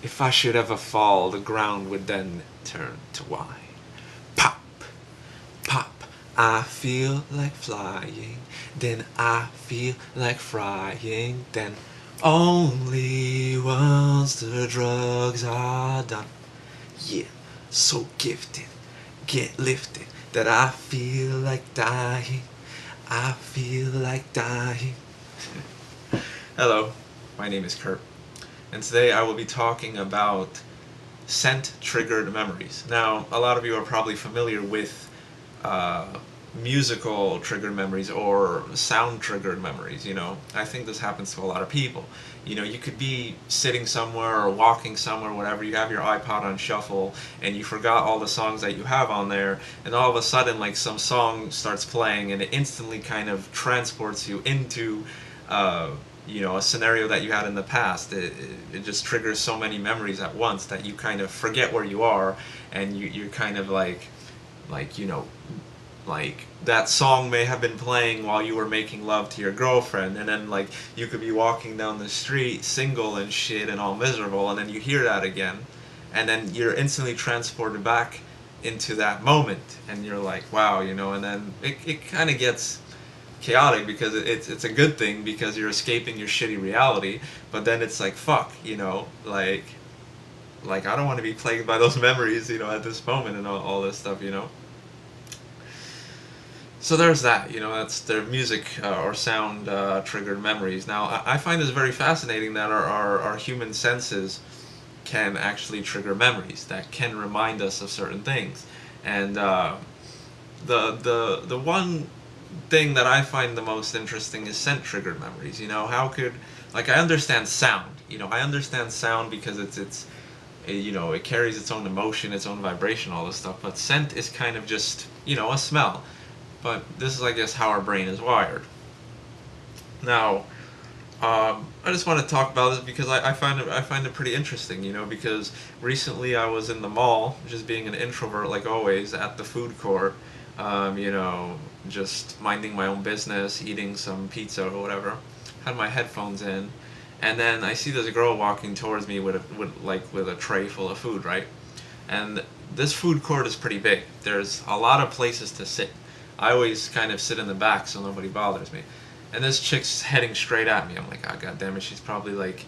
If I should ever fall, the ground would then turn to wine. Pop, pop, I feel like flying, then I feel like frying, then only once the drugs are done. Yeah, so gifted, get lifted, that I feel like dying. I feel like dying. Hello, my name is Kurt, and today I will be talking about scent-triggered memories. Now, a lot of you are probably familiar with uh, musical triggered memories or sound triggered memories. I think this happens to a lot of people. You could be sitting somewhere or walking somewhere, whatever, you have your iPod on shuffle and you forgot all the songs that you have on there, and all of a sudden like some song starts playing and it instantly kind of transports you into uh, a scenario that you had in the past. It just triggers so many memories at once that you kind of forget where you are, and you're kind of like like that song may have been playing while you were making love to your girlfriend, and then like you could be walking down the street single and shit and all miserable, and then you hear that again, and then you're instantly transported back into that moment, and you're like, wow, and then it kind of gets chaotic because it's a good thing because you're escaping your shitty reality, but then it's like, fuck, like I don't want to be plagued by those memories, at this moment, and all this stuff. So there's that, that's their music or sound triggered memories. Now, I find this very fascinating that our human senses can actually trigger memories that can remind us of certain things. And the one thing that I find the most interesting is scent triggered memories. How could, like, I understand sound. I understand sound because it carries its own emotion, its own vibration, all this stuff. But scent is kind of just a smell. But this is, I guess, how our brain is wired. Now, I just want to talk about this because I find it pretty interesting, because recently I was in the mall, just being an introvert like always, at the food court, just minding my own business, eating some pizza or whatever, had my headphones in, and then I see this girl walking towards me with a tray full of food, right? And this food court is pretty big. There's a lot of places to sit. I always kind of sit in the back so nobody bothers me. And this chick's heading straight at me. I'm like, oh, god damn it, she's probably like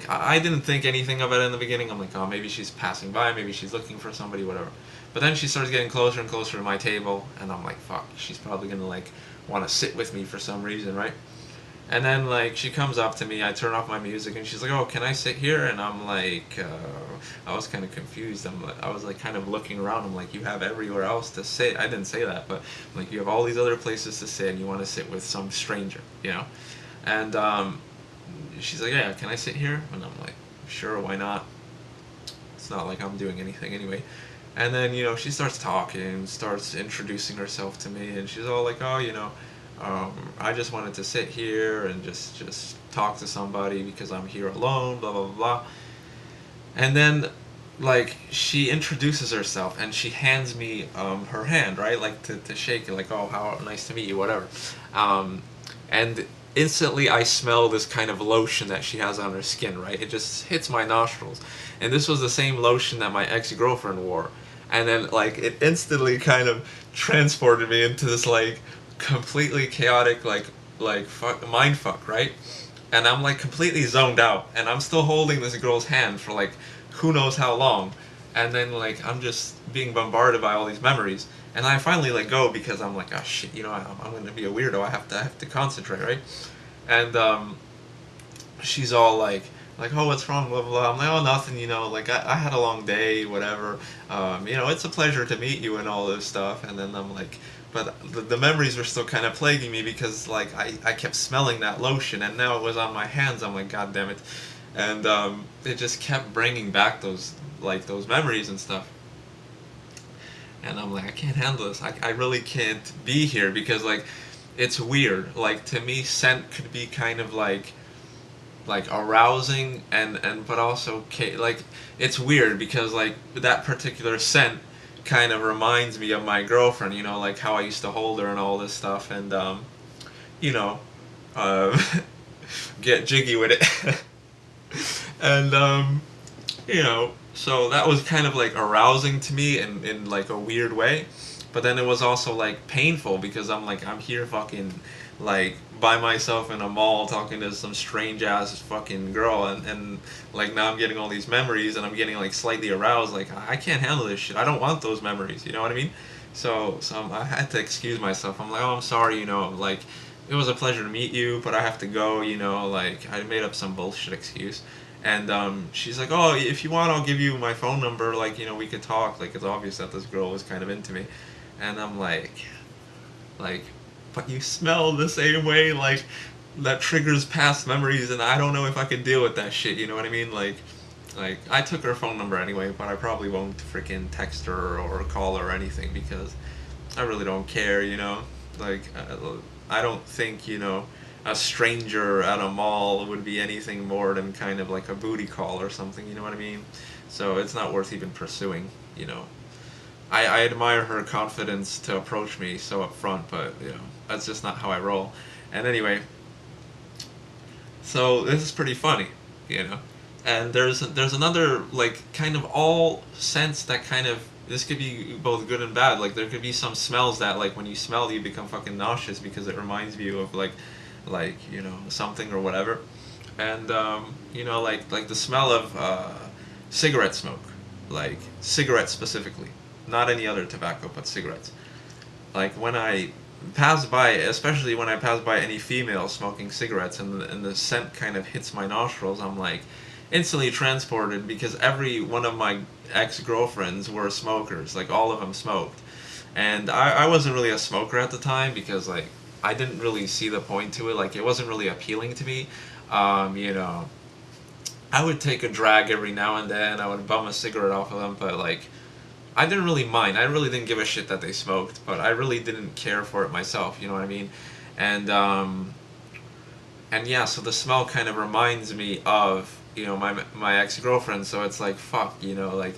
I didn't think anything of it in the beginning. I'm like, oh, maybe she's passing by, maybe she's looking for somebody, whatever. But then she starts getting closer and closer to my table, and I'm like, fuck, she's probably gonna like want to sit with me for some reason, right? And then like she comes up to me, I turn off my music, and she's like, "Oh, can I sit here?" And I'm like, I was kind of confused. I was like kind of looking around. I'm like, "You have everywhere else to sit." I didn't say that, but like you have all these other places to sit, and you want to sit with some stranger. And she's like, "Yeah, can I sit here?" And I'm like, "Sure, why not? It's not like I'm doing anything anyway." And then she starts talking, starts introducing herself to me, and she's all like, "Oh, I just wanted to sit here and just talk to somebody because I'm here alone, blah blah blah." And then like she introduces herself and she hands me her hand, right, like to shake it, like, "Oh, how nice to meet you," whatever. And instantly I smell this kind of lotion that she has on her skin, right? It just hits my nostrils, and this was the same lotion that my ex-girlfriend wore. And then like it instantly kind of transported me into this like completely chaotic mind fuck, right? And I'm like completely zoned out, and I'm still holding this girl's hand for like who knows how long, and then like I'm just being bombarded by all these memories, and I finally let go because I'm like, oh shit, I'm gonna be a weirdo. I have to concentrate, right? And she's all like, "Oh, what's wrong?" Blah blah blah. I'm like, "Oh, nothing. Like I had a long day, whatever. It's a pleasure to meet you and all this stuff." And then I'm like, but the memories were still kind of plaguing me because like I kept smelling that lotion, and now it was on my hands. I'm like, god damn it. And it just kept bringing back those memories and stuff. And I'm like, I can't handle this. I really can't be here because like it's weird. Like to me, scent could be kind of like arousing and but also like it's weird because like that particular scent kind of reminds me of my girlfriend, like how I used to hold her and all this stuff, and you know uh, get jiggy with it. And So that was kind of like arousing to me in like a weird way. But then it was also like painful because I'm here fucking like by myself in a mall talking to some strange ass fucking girl, and like now I'm getting all these memories and I'm getting like slightly aroused. Like I can't handle this shit. I don't want those memories. You know what I mean? So I had to excuse myself. I'm like, oh, I'm sorry. Like it was a pleasure to meet you, but I have to go. Like I made up some bullshit excuse. And she's like, oh, if you want, I'll give you my phone number. Like, we could talk. Like, it's obvious that this girl was kind of into me. And I'm like, but you smell the same way. Like, that triggers past memories, and I don't know if I can deal with that shit. You know what I mean? Like I took her phone number anyway, but I probably won't freaking text her or call her or anything because I really don't care. Like I don't think a stranger at a mall would be anything more than kind of like a booty call or something. You know what I mean? So it's not worth even pursuing. I admire her confidence to approach me so upfront, but that's just not how I roll. And anyway, so this is pretty funny, you know. And there's another like kind of all sense that kind of this could be both good and bad. Like there could be some smells that like when you smell you become fucking nauseous because it reminds you of like something or whatever. And like the smell of cigarette smoke, like cigarettes specifically, not any other tobacco but cigarettes. Like when I pass by, especially when I pass by any female smoking cigarettes, and the scent kind of hits my nostrils, I'm like instantly transported because every one of my ex girlfriends were smokers. Like all of them smoked, and I wasn't really a smoker at the time because like I didn't really see the point to it. Like it wasn't really appealing to me. I would take a drag every now and then. I would bum a cigarette off of them, but like I didn't really mind. I really didn't give a shit that they smoked, but I really didn't care for it myself. You know what I mean? And and yeah, so the smell kind of reminds me of my ex girlfriend. So it's like fuck, like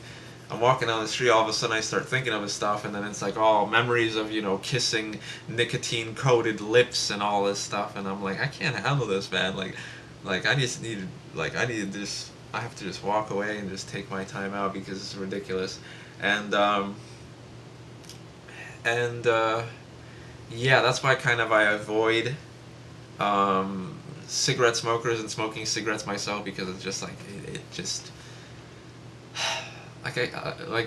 I'm walking down the street, all of a sudden I start thinking of his stuff, and then it's like all memories of kissing nicotine coated lips and all this stuff, and I'm like I can't handle this, man. Like I just need to just I have to just walk away and just take my time out because it's ridiculous. And and yeah, that's why kind of I avoid cigarette smokers and smoking cigarettes myself because it's just like it just like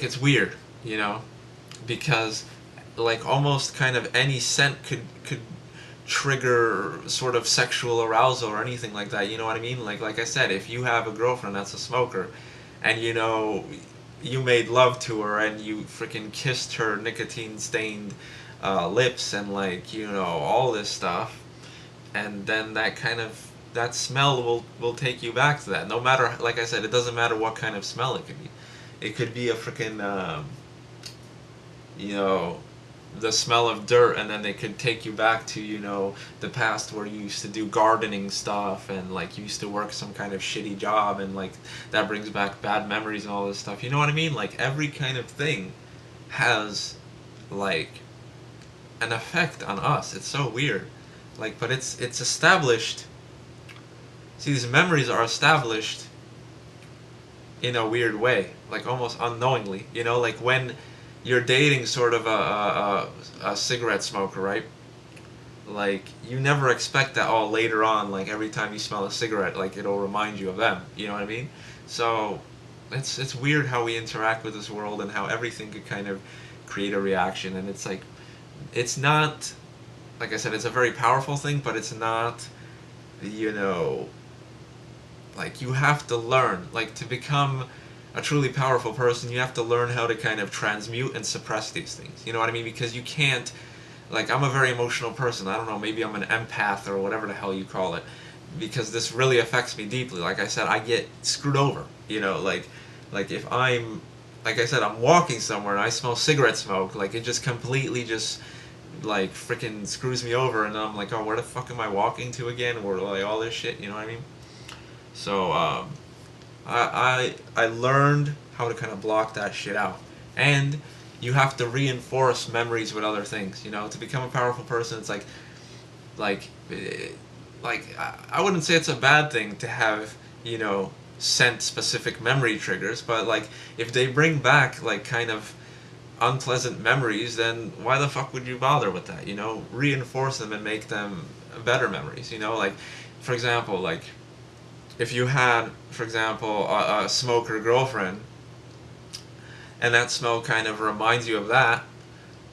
it's weird, because like almost kind of any scent could trigger sort of sexual arousal or anything like that. You know what I mean? Like I said, if you have a girlfriend that's a smoker, and you made love to her and you freaking kissed her nicotine stained lips and like all this stuff, and then that smell will take you back to that. No matter, like I said, it doesn't matter what kind of smell it could be. It could be a freaking you know the smell of dirt, and then they could take you back to the past where you used to do gardening stuff and like you used to work some kind of shitty job, and like that brings back bad memories and all this stuff. You know what I mean? Like every kind of thing has like an effect on us. It's so weird. Like, but it's established. See, these memories are established in a weird way, like almost unknowingly. Like when you're dating sort of a cigarette smoker, right? Like you never expect that. Oh, later on, like every time you smell a cigarette, like it'll remind you of them. You know what I mean? So it's weird how we interact with this world and how everything could kind of create a reaction. And it's like it's not, like I said, it's a very powerful thing, but it's not, like you have to learn, like to become a truly powerful person, you have to learn how to kind of transmute and suppress these things. You know what I mean? Because you can't, like I'm a very emotional person. I don't know, maybe I'm an empath or whatever the hell you call it, because this really affects me deeply. Like I said, I get screwed over. Like if I'm, like I said, I'm walking somewhere and I smell cigarette smoke, like it just completely just like freaking screws me over, and I'm like, oh, where the fuck am I walking to again? Or like all this shit, you know what I mean? So I learned how to kind of block that shit out, and you have to reinforce memories with other things. To become a powerful person, it's like I wouldn't say it's a bad thing to have scent specific memory triggers, but like if they bring back like kind of unpleasant memories, then why the fuck would you bother with that? You know, reinforce them and make them better memories. You know, like for example, like if you had, for example, a smoker girlfriend, and that smell kind of reminds you of that,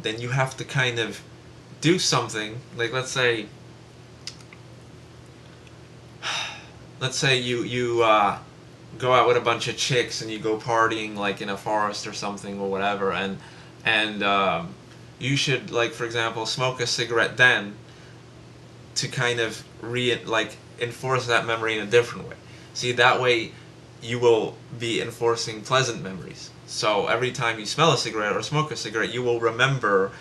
then you have to kind of do something. Like let's say you go out with a bunch of chicks and you go partying like in a forest or something or whatever, and you should, like for example, smoke a cigarette then to kind of like enforce that memory in a different way. See, that way you will be enforcing pleasant memories. So every time you smell a cigarette or smoke a cigarette, you will remember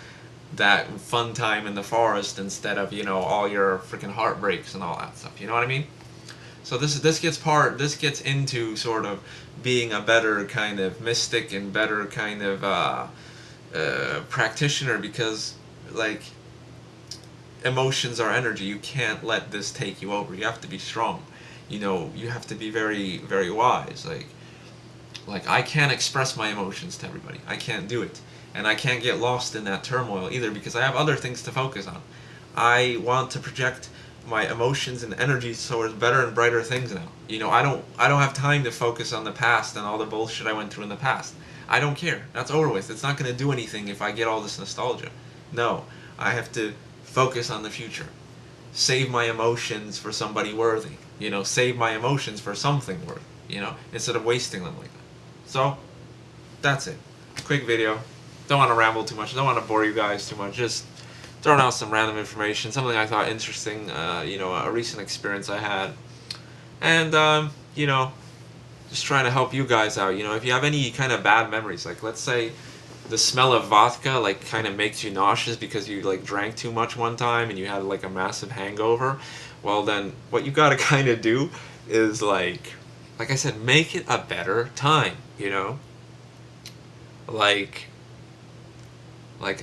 that fun time in the forest instead of, you know, all your freaking heartbreaks and all that stuff. You know what I mean? So this gets into sort of being a better kind of mystic and better kind of practitioner, because like emotions are energy. You can't let this take you over. You have to be strong. You know, you have to be very, very wise. Like I can't express my emotions to everybody. I can't do it. And I can't get lost in that turmoil either, because I have other things to focus on. I want to project my emotions and energy towards better and brighter things now. You know, I don't have time to focus on the past and all the bullshit I went through in the past. I don't care. That's over with. It's not going to do anything if I get all this nostalgia. No, I have to focus on the future. Save my emotions for somebody worthy. You know, save my emotions for something worthy, you know, instead of wasting them like that. So, that's it. Quick video. Don't want to ramble too much. Don't want to bore you guys too much. Just throwing out some random information, something I thought interesting, you know, a recent experience I had. And, you know, just trying to help you guys out. You know, if you have any kind of bad memories, like let's say the smell of vodka like kind of makes you nauseous because you like drank too much one time and you had like a massive hangover, well then what you gotta kind of do is like I said, make it a better time, you know? Like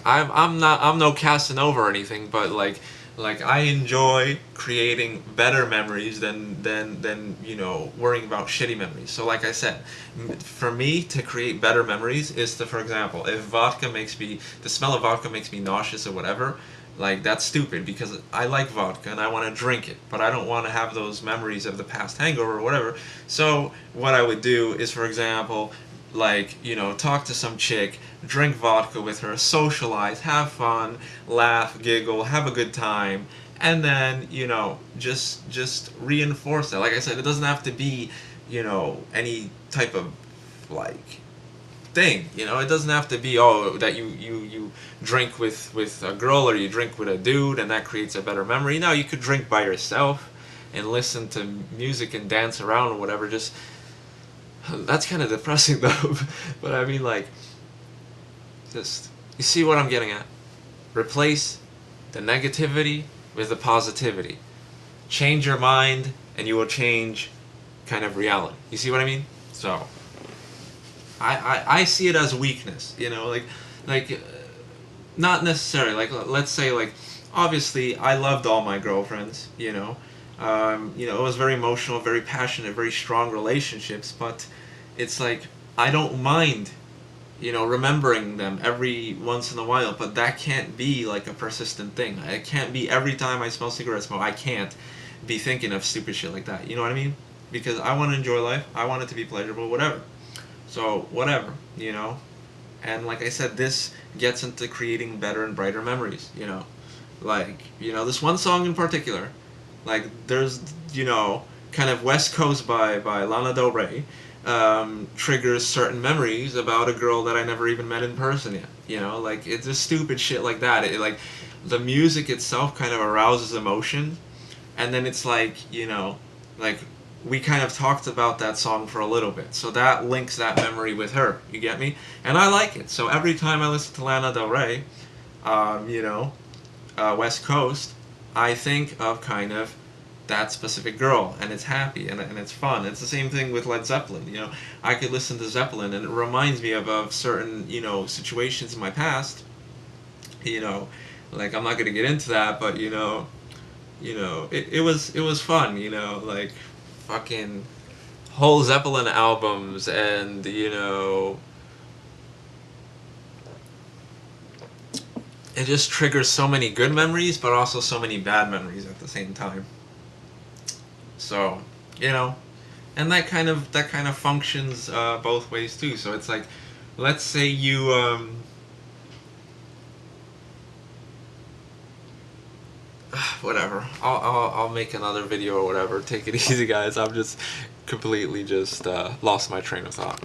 I'm no Casanova or anything, but like I enjoy creating better memories than you know, worrying about shitty memories. So like I said, for me to create better memories is to, for example, if the smell of vodka makes me nauseous or whatever, like that's stupid because I like vodka and I want to drink it, but I don't want to have those memories of the past hangover or whatever. So what I would do is, for example, like, you know, talk to some chick, drink vodka with her, socialize, have fun, laugh, giggle, have a good time, and then, you know, just reinforce that. Like I said, it doesn't have to be, you know, any type of like thing. You know, it doesn't have to be, oh, that you drink with a girl or you drink with a dude and that creates a better memory. No, you could drink by yourself and listen to music and dance around or whatever. Just that's kind of depressing though. But I mean, like, just, you see what I'm getting at? Replace the negativity with the positivity. Change your mind and you will change kind of reality. You see what I mean? So I see it as weakness, you know, like not necessarily, like let's say, like, obviously I loved all my girlfriends, you know. You know, it was very emotional, very passionate, very strong relationships, but it's like I don't mind, you know, remembering them every once in a while, but that can't be like a persistent thing. It can't be every time I smell cigarette smoke, I can't be thinking of stupid shit like that. You know what I mean? Because I want to enjoy life, I want it to be pleasurable, whatever. So, whatever, you know. And like I said, this gets into creating better and brighter memories, you know. Like, you know, this one song in particular, like, there's, you know, kind of West Coast by Lana Del Rey, triggers certain memories about a girl that I never even met in person yet. You know, like, it's just stupid shit like that. It, like, the music itself kind of arouses emotion, and then it's like, you know, like, we kind of talked about that song for a little bit, so that links that memory with her. You get me? And I like it. So every time I listen to Lana Del Rey, you know, West Coast, I think of kind of that specific girl, and it's happy and it's fun. It's the same thing with Led Zeppelin. You know, I could listen to Zeppelin and it reminds me of certain, you know, situations in my past. You know, like, I'm not gonna get into that, but it was fun. You know, like, fucking whole Zeppelin albums, and you know, it just triggers so many good memories, but also so many bad memories at the same time. So, you know, and that kind of functions both ways too. So it's like, let's say you whatever. I'll make another video or whatever. Take it easy, guys. I'm just completely just lost my train of thought.